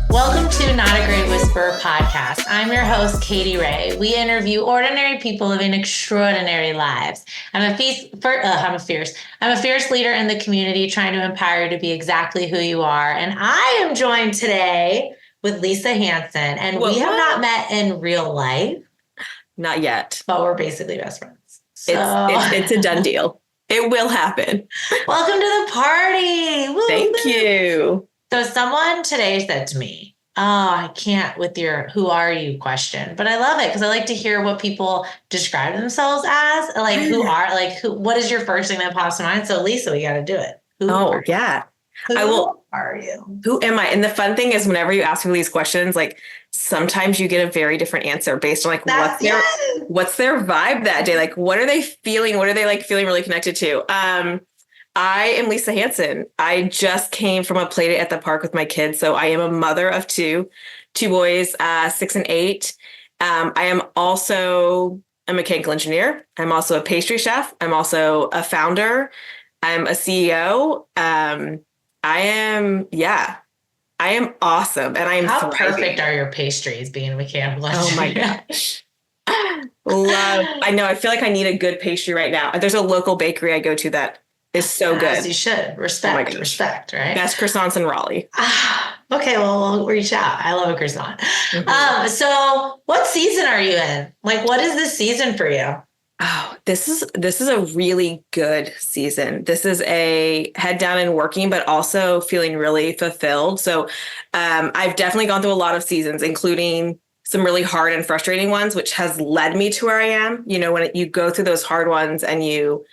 Welcome to Not a Great Whisperer podcast. I'm your host, Katy Rey. We interview ordinary people living extraordinary lives. I'm a fierce leader in the community trying to empower you to be exactly who you are. And I am joined today with Lisa Hansen. And we have not met in real life. Not yet. But we're basically best friends. So it's a done deal. It will happen. Welcome to the party. Woo-hoo. Thank you. So someone today said to me, I can't with your who are you question, but I love it because I like to hear what people describe themselves as, like what is your first thing that pops to mind? So Lisa, we got to do it. Who are you? Who am I? And the fun thing is whenever you ask me these questions, like sometimes you get a very different answer based on like what's their vibe that day? Like, what are they feeling? What are they like feeling really connected to? I am Lisa Hansen. I just came from a play date at the park with my kids. So I am a mother of two boys, 6 and 8. I am also a mechanical engineer. I'm also a pastry chef. I'm also a founder. I'm a CEO. I am awesome. And I am How thriving. perfect are your pastries being a mechanical engineer? Oh my gosh. I know. I feel like I need a good pastry right now. There's a local bakery I go to that is so good. As you should. Respect, right? Best croissants in Raleigh. Okay, well, we'll reach out. I love a croissant. Mm-hmm. So what season are you in? Like, what is this season for you? Oh, this is a really good season. This is a head down and working, but also feeling really fulfilled. So I've definitely gone through a lot of seasons, including some really hard and frustrating ones, which has led me to where I am. You know, when you go through those hard ones and you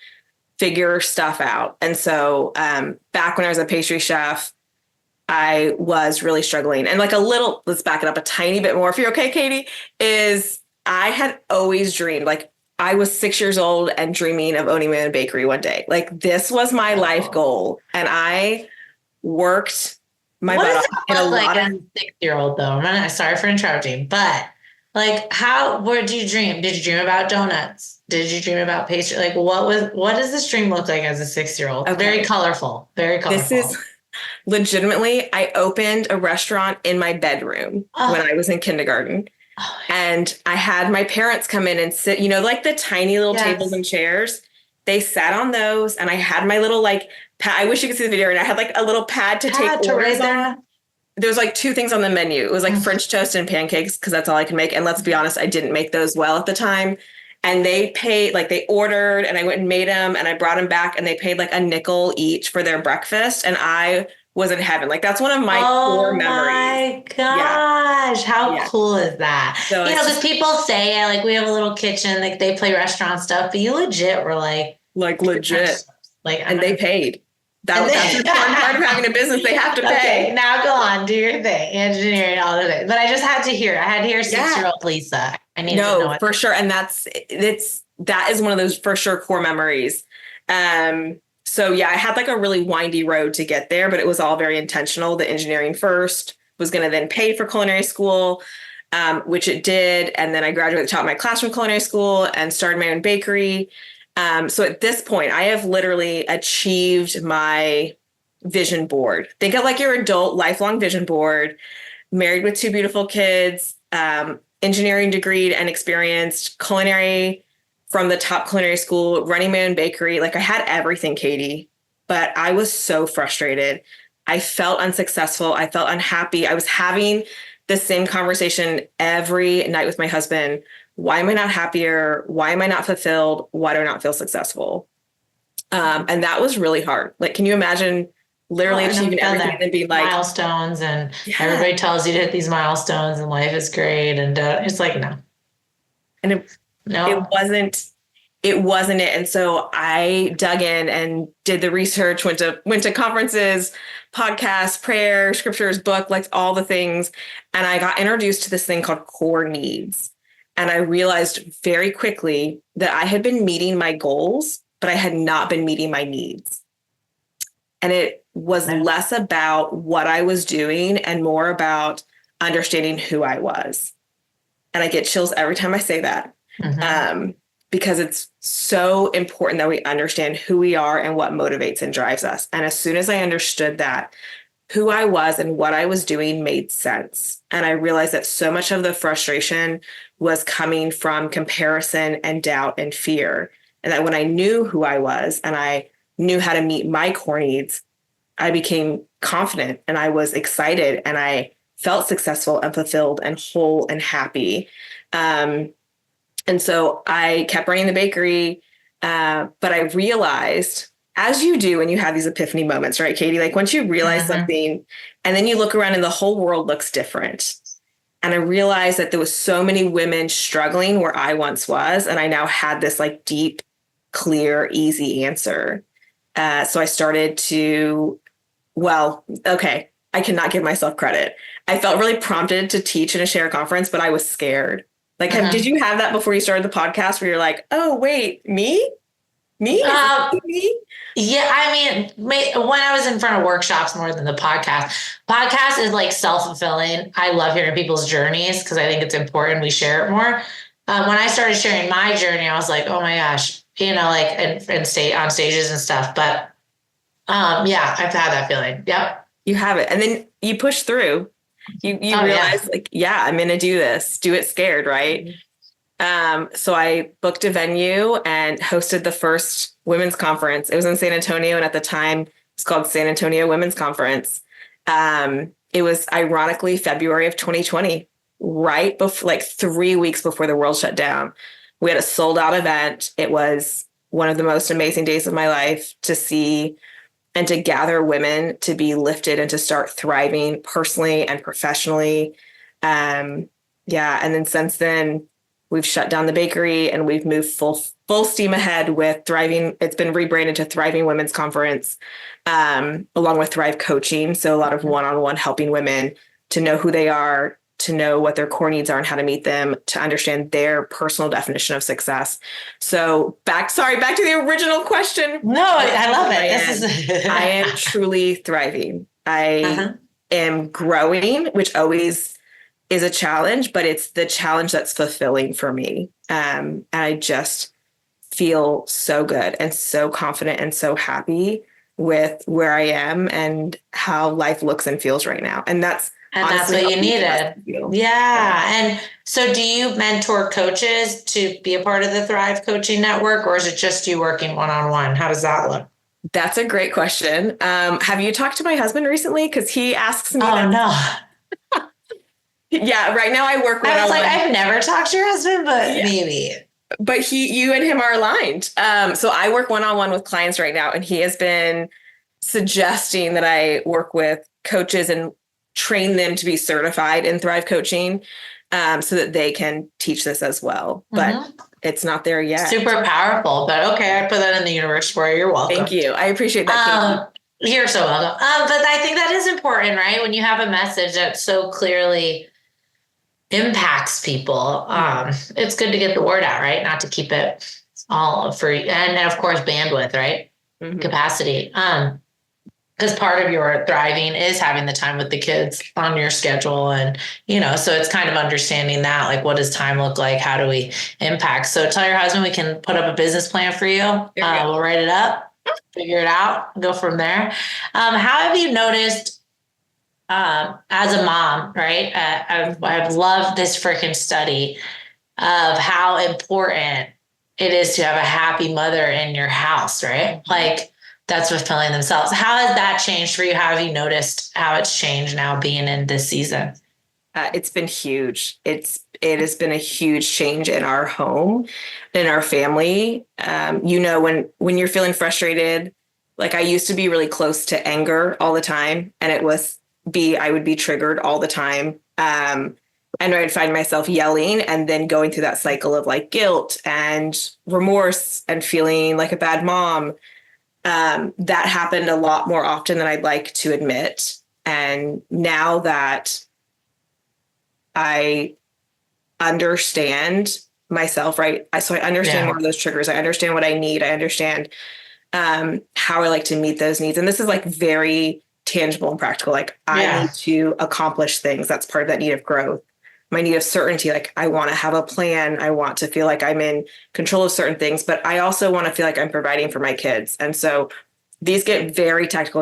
figure stuff out. And so back when I was a pastry chef, I was really struggling. And like let's back it up a tiny bit more, if you're okay, Katy, is I had always dreamed, like I was 6 years old and dreaming of owning my own bakery one day. Like this was my life goal. And I worked my butt off. What does it look like as a 6-year-old though? Sorry for interrupting, but like where did you dream? Did you dream about donuts? Did you dream about pastry? Like what does this dream look like as a 6-year-old? Okay. Very colorful. This is legitimately, I opened a restaurant in my bedroom when I was in kindergarten. And I had my parents come in and sit, you know, like the tiny little tables and chairs. They sat on those and I had my little like pad. I wish you could see the video. And I had like a little pad to take orders on. There's like 2 things on the menu. It was like French toast and pancakes because that's all I could make. And let's be honest, I didn't make those well at the time. And they paid, like they ordered and I went and made them and I brought them back and they paid like a nickel each for their breakfast. And I was in heaven. Like that's one of my core memories. Oh my gosh. How cool is that? So because people say like we have a little kitchen, like they play restaurant stuff, but you legit were like legit. Like, and they paid. That's the important part of having a business. They have to pay. Okay, now go on, do your thing, engineering, all of it. But I just had to hear 6-year-old Lisa. I need to know for sure. And that is one of those for sure core memories. So yeah, I had like a really windy road to get there, but it was all very intentional. The engineering first was going to then pay for culinary school, which it did. And then I graduated, taught my class from culinary school and started my own bakery. So at this point, I have literally achieved my vision board. Think of like your adult lifelong vision board, married with 2 beautiful kids, engineering degreed and experienced, culinary from the top culinary school, running my own bakery. Like I had everything, Katy, but I was so frustrated. I felt unsuccessful. I felt unhappy. I was having the same conversation every night with my husband. Why am I not happier? Why am I not fulfilled? Why do I not feel successful? And that was really hard. Like, can you imagine literally achieving everything and then being like milestones and everybody tells you to hit these milestones and life is great. And it's like, no. And it wasn't it. And so I dug in and did the research, went to conferences, podcasts, prayer, scriptures, book, like all the things. And I got introduced to this thing called core needs. And I realized very quickly that I had been meeting my goals, but I had not been meeting my needs. And it was less about what I was doing and more about understanding who I was. And I get chills every time I say that. because it's so important that we understand who we are and what motivates and drives us. And as soon as I understood that, who I was and what I was doing made sense. And I realized that so much of the frustration was coming from comparison and doubt and fear. And that when I knew who I was and I knew how to meet my core needs, I became confident and I was excited and I felt successful and fulfilled and whole and happy. And so I kept running the bakery, but I realized, as you do when you have these epiphany moments, right, Katy? Like once you realize something and then you look around and the whole world looks different. And I realized that there was so many women struggling where I once was. And I now had this like deep, clear, easy answer. So I started to, I cannot give myself credit. I felt really prompted to teach in a share conference, but I was scared. Like, did you have that before you started the podcast where you're like, oh, wait, me? Me? Me? Yeah, I mean, when I was in front of workshops more than the podcast is like self-fulfilling. I love hearing people's journeys because I think it's important we share it more. When I started sharing my journey, I was like, oh my gosh, like and stay on stages and stuff. But yeah, I've had that feeling. Yep. You have it. And then you push through. You realize I'm going to do this, do it scared. Right. So I booked a venue and hosted the first women's conference. It was in San Antonio. And at the time it's called San Antonio Women's Conference. It was ironically February of 2020, right before, like 3 weeks before the world shut down. We had a sold out event. It was one of the most amazing days of my life to see and to gather women to be lifted and to start thriving personally and professionally. And then since then, we've shut down the bakery and we've moved full steam ahead with Thriving. It's been rebranded to Thriving Women's Conference, along with Thrive Coaching. So a lot of one-on-one helping women to know who they are, to know what their core needs are and how to meet them, to understand their personal definition of success. So back to the original question. No, I love it. I am truly thriving. I am growing, which always is a challenge, but it's the challenge that's fulfilling for me. And I just feel so good and so confident and so happy with where I am and how life looks and feels right now. And that's honestly what you needed. Yeah. And so do you mentor coaches to be a part of the Thrive Coaching Network, or is it just you working one-on-one? How does that look? That's a great question. Have you talked to my husband recently? Because he asks me. Oh, no. Yeah, right now I work with. I was like, I've never talked to your husband, but maybe. But you and him are aligned. So I work one-on-one with clients right now, and he has been suggesting that I work with coaches and train them to be certified in Thrive Coaching, so that they can teach this as well. But it's not there yet. Super powerful, but okay, I put that in the universe for you. You're welcome. Thank you. I appreciate that. You're so welcome. But I think that is important, right? When you have a message that so clearly impacts people, it's good to get the word out, right? Not to keep it all free. And of course, bandwidth, right? Capacity. Because part of your thriving is having the time with the kids on your schedule. And, so it's kind of understanding that, like, what does time look like? How do we impact? So tell your husband we can put up a business plan for you. We'll write it up, figure it out, go from there. How have you noticed as a mom, right? I've loved this freaking study of how important it is to have a happy mother in your house, right? Like, that's fulfilling themselves. How has that changed for you? How have you noticed how it's changed now being in this season? It's been huge. It has been a huge change in our home, in our family. When you're feeling frustrated, like I used to be really close to anger all the time, and I would be triggered all the time. And I'd find myself yelling and then going through that cycle of like guilt and remorse and feeling like a bad mom. That happened a lot more often than I'd like to admit. And now that I understand myself, right? So I understand more of those triggers. I understand what I need. I understand how I like to meet those needs. And this is like very tangible and practical. Like I need to accomplish things. That's part of that need of growth. my need of certainty. Like I want to have a plan. I want to feel like I'm in control of certain things, but I also want to feel like I'm providing for my kids. And so these get very technical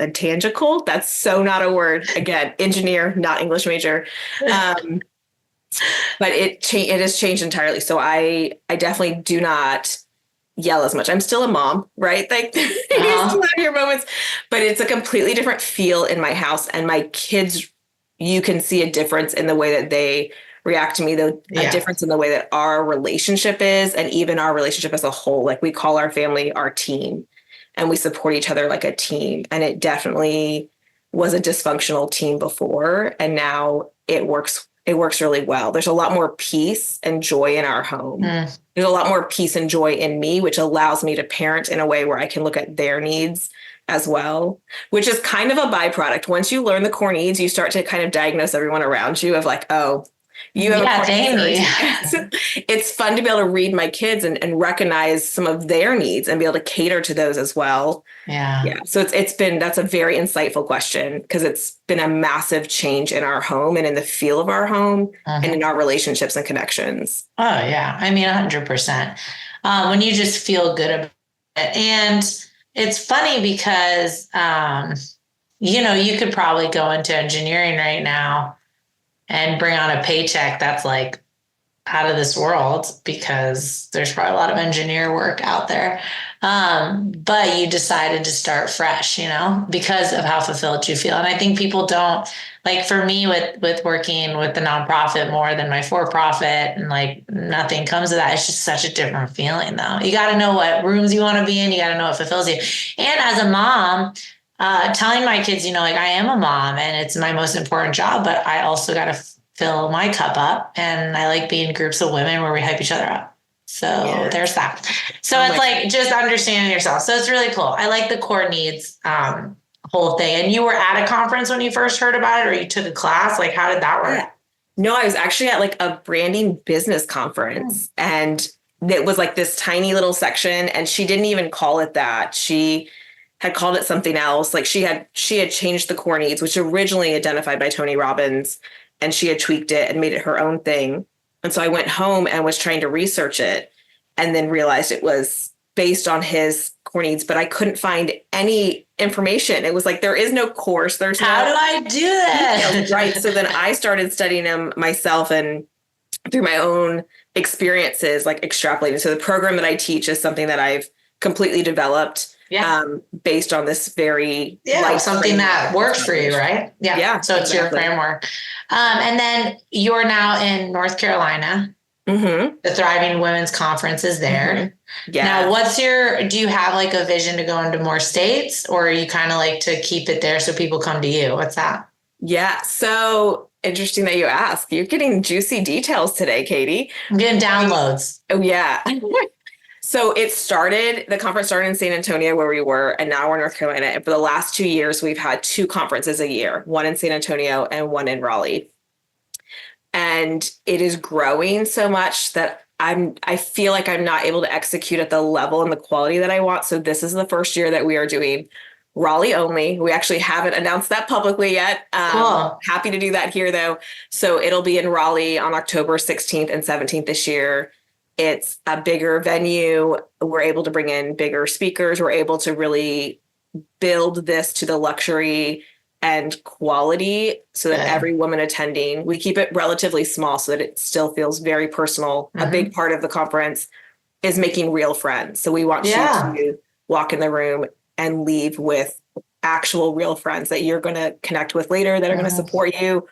and tangible. That's so not a word. Again, engineer, not English major. But it has changed entirely. So I definitely do not yell as much. I'm still a mom, right? Like you still have your moments, but it's a completely different feel in my house. And my kids, you can see a difference in the way that they react to me, though, a difference in the way that our relationship is, and even our relationship as a whole. Like we call our family our team, and we support each other like a team. And it definitely was a dysfunctional team before, and now it works really well. There's a lot more peace and joy in our home. There's a lot more peace and joy in me, which allows me to parent in a way where I can look at their needs as well, which is kind of a byproduct. Once you learn the core needs, you start to kind of diagnose everyone around you of like, oh, you have a core need. It's fun to be able to read my kids and recognize some of their needs and be able to cater to those as well. Yeah. So that's a very insightful question, because it's been a massive change in our home and in the feel of our home and in our relationships and connections. Oh yeah. I mean, 100%. When you just feel good about it. And it's funny because, you could probably go into engineering right now and bring on a paycheck that's like out of this world, because there's probably a lot of engineer work out there. But you decided to start fresh, because of how fulfilled you feel. And I think people don't, like for me with working with the nonprofit more than my for-profit, and like nothing comes of that. It's just such a different feeling though. You got to know what rooms you want to be in. You got to know what fulfills you. And as a mom, telling my kids, like I am a mom and it's my most important job, but I also got to fill my cup up, and I like being in groups of women where we hype each other up. So there's that. So it's like just understanding yourself. So it's really cool. I like the core needs whole thing. And you were at a conference when you first heard about it, or you took a class? Like, how did that work? No, I was actually at like a branding business conference, and it was like this tiny little section, and she didn't even call it that. She had called it something else. Like she had changed the core needs, which originally identified by Tony Robbins, and she had tweaked it and made it her own thing. And so I went home and was trying to research it, and then realized it was based on his core needs, but I couldn't find any information. It was like, there is no course. How do I do this? Right. So then I started studying them myself, and through my own experiences, like extrapolating. So the program that I teach is something that I've completely developed based on this very something that works for you, right? Yeah. So it's your framework. And then you're now in North Carolina. The Thriving Women's Conference is there. Now, do you have like a vision to go into more states, or are you kind of like to keep it there so people come to you? What's that? Yeah. So interesting that you ask. You're getting juicy details today, Katie. I'm getting downloads. Oh, yeah. So the conference started in San Antonio where we were, and now we're in North Carolina. And for the last 2 years, we've had 2 conferences a year, one in San Antonio and one in Raleigh. And it is growing so much that I feel like I'm not able to execute at the level and the quality that I want. So this is the first year that we are doing Raleigh only. We actually haven't announced that publicly yet. Cool. Happy to do that here though. So it'll be in Raleigh on October 16th and 17th this year. It's a bigger venue. We're able to bring in bigger speakers. We're able to really build this to the luxury and quality so that every woman attending, we keep it relatively small so that it still feels very personal. A big part of the conference is making real friends. So we want you to walk in the room and leave with actual real friends that you're going to connect with later, that are going to support you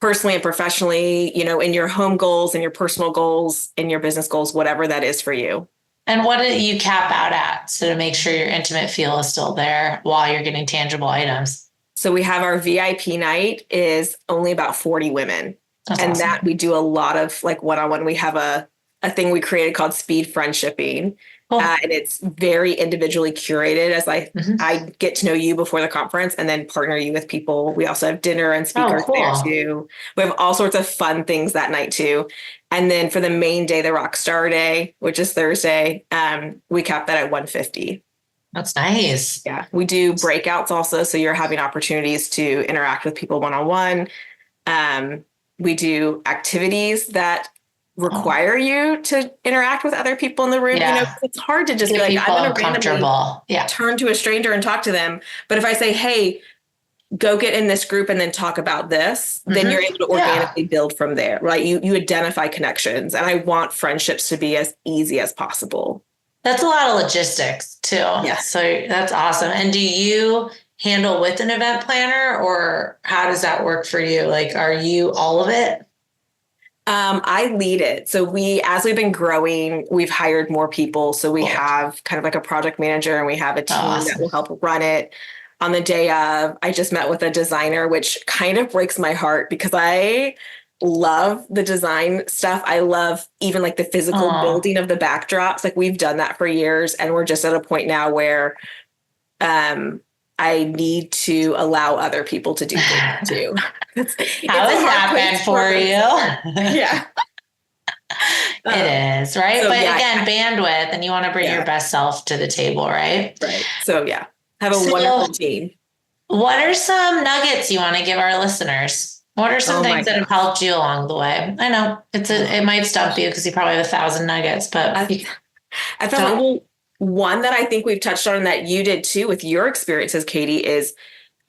personally and professionally, in your home goals and your personal goals and your business goals, whatever that is for you. And what do you cap out at? So to make sure your intimate feel is still there while you're getting tangible items. So we have our VIP night is only about 40 women. That's awesome. That we do a lot of like one-on-one. We have a thing we created called speed friendshipping. Cool. And it's very individually curated as I get to know you before the conference and then partner you with people. We also have dinner and speakers there too. We have all sorts of fun things that night too. And then for the main day, the Rockstar Day, which is Thursday, we cap that at 150. That's nice. Yeah. We do breakouts also. So you're having opportunities to interact with people one-on-one. We do activities that require you to interact with other people in the room. Yeah. It's hard to just Get be like, people I'm going to randomly uncomfortable. Yeah. turn to a stranger and talk to them. But if I say, hey, go get in this group and then talk about this, then you're able to organically build from there, right? You identify connections, and I want friendships to be as easy as possible. That's a lot of logistics too. Yeah. So that's awesome. And do you handle with an event planner, or how does that work for you? Like, are you all of it? I lead it. So as we've been growing, we've hired more people. So we have kind of like a project manager, and we have a team that will help run it. On the day of, I just met with a designer, which kind of breaks my heart because I love the design stuff. I love even like the physical building of the backdrops. Like we've done that for years, and we're just at a point now where I need to allow other people to do things too. How has that been for you? Yeah. It is, right? So, but again, bandwidth, and you want to bring your best self to the table, right? Right. So have a wonderful team. What are some nuggets you want to give our listeners? What are some things that have helped you along the way? I know it might stump you because you probably have 1,000 nuggets, but I felt like one that I think we've touched on that you did too with your experiences, Katy, is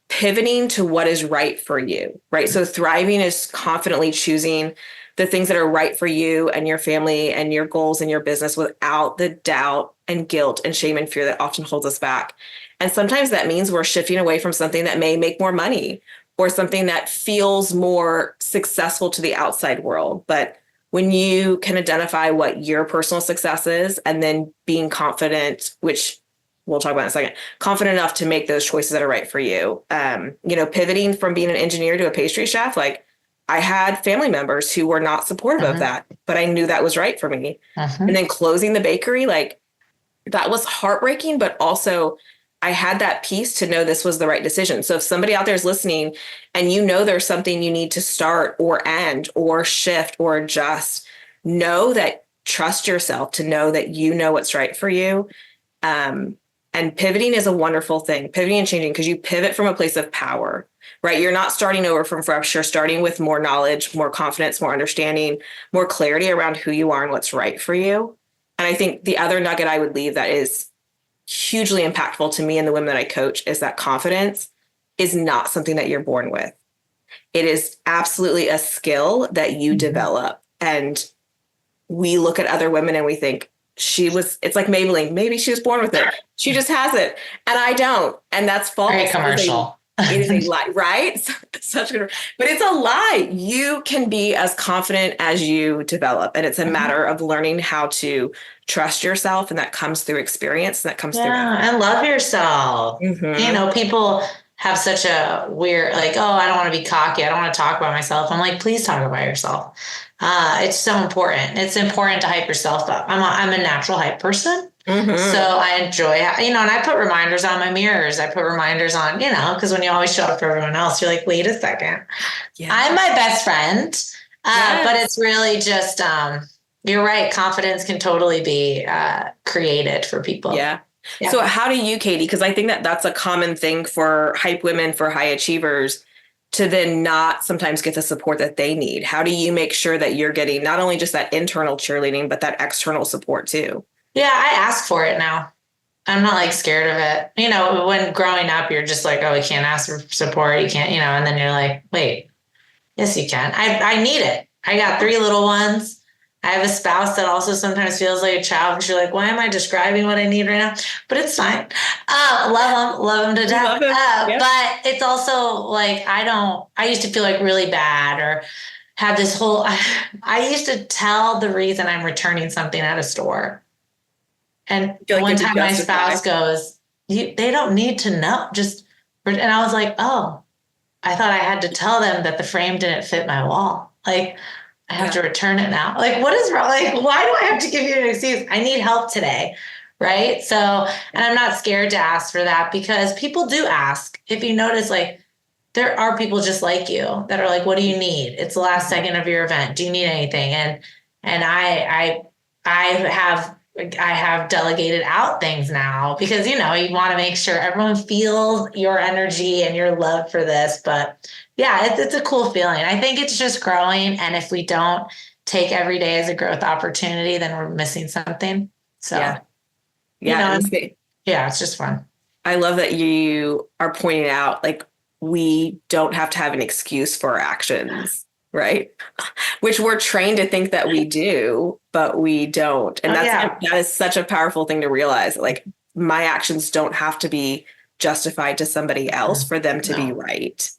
pivoting to what is right for you, right? So thriving is confidently choosing the things that are right for you and your family and your goals and your business without the doubt and guilt and shame and fear that often holds us back. And sometimes that means we're shifting away from something that may make more money or something that feels more successful to the outside world. But when you can identify what your personal success is and then being confident, which we'll talk about in a second, confident enough to make those choices that are right for you. Pivoting from being an engineer to a pastry chef, like I had family members who were not supportive of that, but I knew that was right for me. And then closing the bakery, like that was heartbreaking, but also I had that peace to know this was the right decision. So if somebody out there is listening and there's something you need to start or end or shift or adjust, trust yourself to know that you know what's right for you. And pivoting is a wonderful thing, pivoting and changing, because you pivot from a place of power, right? You're not starting over from fresh. You're starting with more knowledge, more confidence, more understanding, more clarity around who you are and what's right for you. And I think the other nugget I would leave that is hugely impactful to me and the women that I coach is that confidence is not something that you're born with. It is absolutely a skill that you develop. And we look at other women and we think, it's like Maybelline. Maybe she was born with it. She just has it. And I don't. And that's false. Very commercial. It is a lie, right? Such good, but it's a lie. You can be as confident as you develop. And it's a matter of learning how to trust yourself. And that comes through experience. And that comes through. And love yourself. People have such a weird, like, oh, I don't want to be cocky. I don't want to talk about myself. I'm like, please talk about yourself. It's so important. It's important to hype yourself up. I'm a natural hype person. So I enjoy, and I put reminders on my mirrors. I put reminders on, because when you always show up for everyone else, you're like, wait a second. I'm my best friend. But it's really just, you're right. Confidence can totally be created for people. Yeah. So how do you, Katy? Because I think that's a common thing for hype women, for high achievers, to then not sometimes get the support that they need. How do you make sure that you're getting not only just that internal cheerleading, but that external support too? Yeah, I ask for it now. I'm not like scared of it. When growing up, you're just like, oh, you can't ask for support. You can't, and then you're like, wait, yes, you can. I need it. I got 3 little ones. I have a spouse that also sometimes feels like a child because you're like, why am I describing what I need right now? But it's fine. Love him to death. But it's also like, I used to feel like really bad or have this whole, I used to tell the reason I'm returning something at a store. And one time my spouse goes, they don't need to know. And I was like, oh, I thought I had to tell them that the frame didn't fit my wall. Like, I have to return it now. Like, what is wrong? Like, why do I have to give you an excuse? I need help today. Right. So, and I'm not scared to ask for that because people do ask. If you notice, like, there are people just like you that are like, what do you need? It's the last second of your event. Do you need anything? And I have I have delegated out things now because, you want to make sure everyone feels your energy and your love for this. But yeah, it's a cool feeling. I think it's just growing. And if we don't take every day as a growth opportunity, then we're missing something. So, yeah. Yeah. Yeah, it's just fun. I love that you are pointing out, like, we don't have to have an excuse for our actions, right? Which we're trained to think that we do, but we don't. And that is such a powerful thing to realize. Like, my actions don't have to be justified to somebody else for them to be right.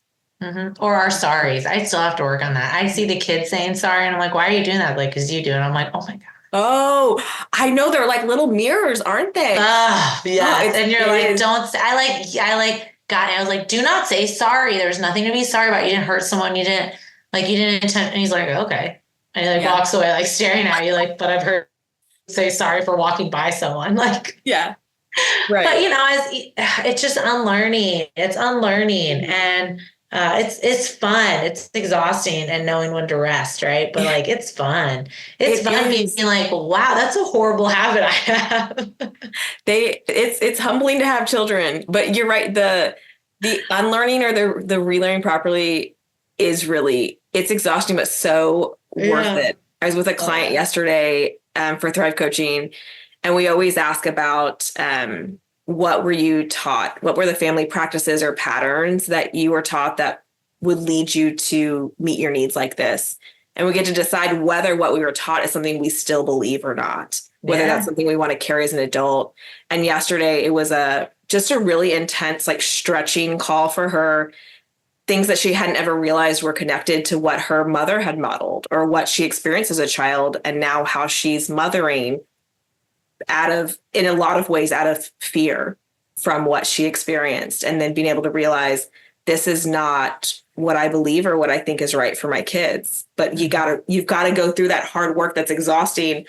Mm-hmm. Or our sorries. I still have to work on that. I see the kids saying sorry and I'm like, why are you doing that? Like, because you do. And I'm like, oh my God. Oh, I know, they're like little mirrors, aren't they? Yeah. And you're like, don't say, God, I was like, do not say sorry. There's nothing to be sorry about. You didn't hurt someone. You didn't intend. And he's like, okay. And he walks away, like staring at you, like, but I've heard you say sorry for walking by someone. Like, yeah. Right. But it's just unlearning. It's unlearning. And it's fun. It's exhausting and knowing when to rest, right? But like, it's fun. It's fun being like, wow, that's a horrible habit I have. It's humbling to have children, but you're right. The unlearning or the relearning properly is it's exhausting, but so worth it. I was with a client yesterday for Thrive Coaching, and we always ask about what were you taught? What were the family practices or patterns that you were taught that would lead you to meet your needs like this? And we get to decide whether what we were taught is something we still believe or not, whether that's something we want to carry as an adult. And yesterday it was just a really intense, like, stretching call for her, things that she hadn't ever realized were connected to what her mother had modeled or what she experienced as a child. And now how she's mothering in a lot of ways, out of fear from what she experienced. And then being able to realize this is not what I believe or what I think is right for my kids. But you've got to go through that hard work that's exhausting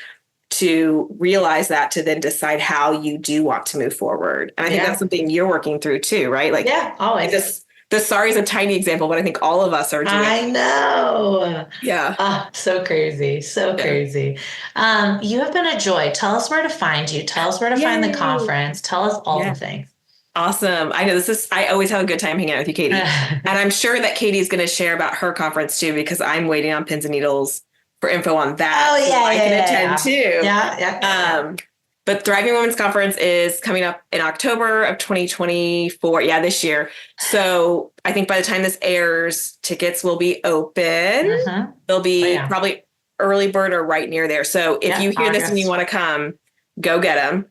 to realize that, to then decide how you do want to move forward. And I think that's something you're working through too, right? Like, always. The sorry is a tiny example, but I think all of us are doing. I know. Yeah. So crazy. So crazy. You have been a joy. Tell us where to find you. Tell us where to find the conference. Tell us all the things. Awesome. I know I always have a good time hanging out with you, Katy. And I'm sure that Katy's going to share about her conference too, because I'm waiting on pins and needles for info on that. Oh, yeah. I can attend too. Yeah. But Thriving Women's Conference is coming up in October of 2024. Yeah, this year. So I think by the time this airs, tickets will be open. Mm-hmm. They'll be probably early bird or right near there. So if you hear this and you want to come, go get them.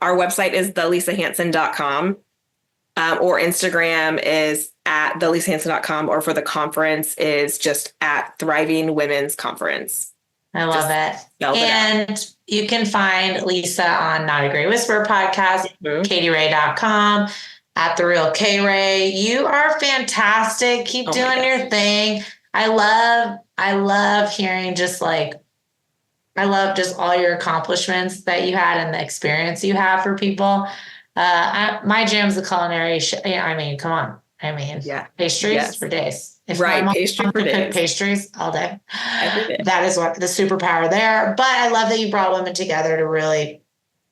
Our website is thelisahansen.com, or Instagram is at thelisahansen.com, or for the conference is just at Thriving Women's Conference. I love it. And you can find Lisa on Not a Great Whisper podcast, katyrey.com, at The Real K Ray. You are fantastic. Keep doing your thing. I love hearing I love just all your accomplishments that you had and the experience you have for people. My jam's the culinary. I mean, come on. I mean, pastries for days. If pastry for days. Pastries all day. That is what the superpower there. But I love that you brought women together to really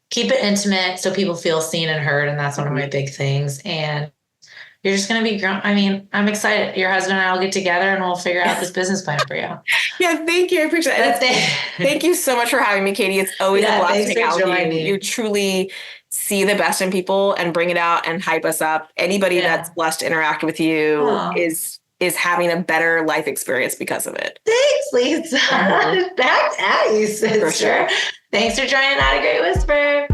keep it intimate so people feel seen and heard. And that's one of my big things. And you're just going to be grown. I mean, I'm excited. Your husband and I will get together and we'll figure out this business plan for you. Yeah, thank you. I appreciate it. Thank you so much for having me, Katy. It's always a blast to hang out with you. You truly see the best in people and bring it out and hype us up. Anybody that's blessed to interact with you is having a better life experience because of it. Thanks, Lisa. Back at you, sister. For sure. Thanks for joining Not a Great Whisper.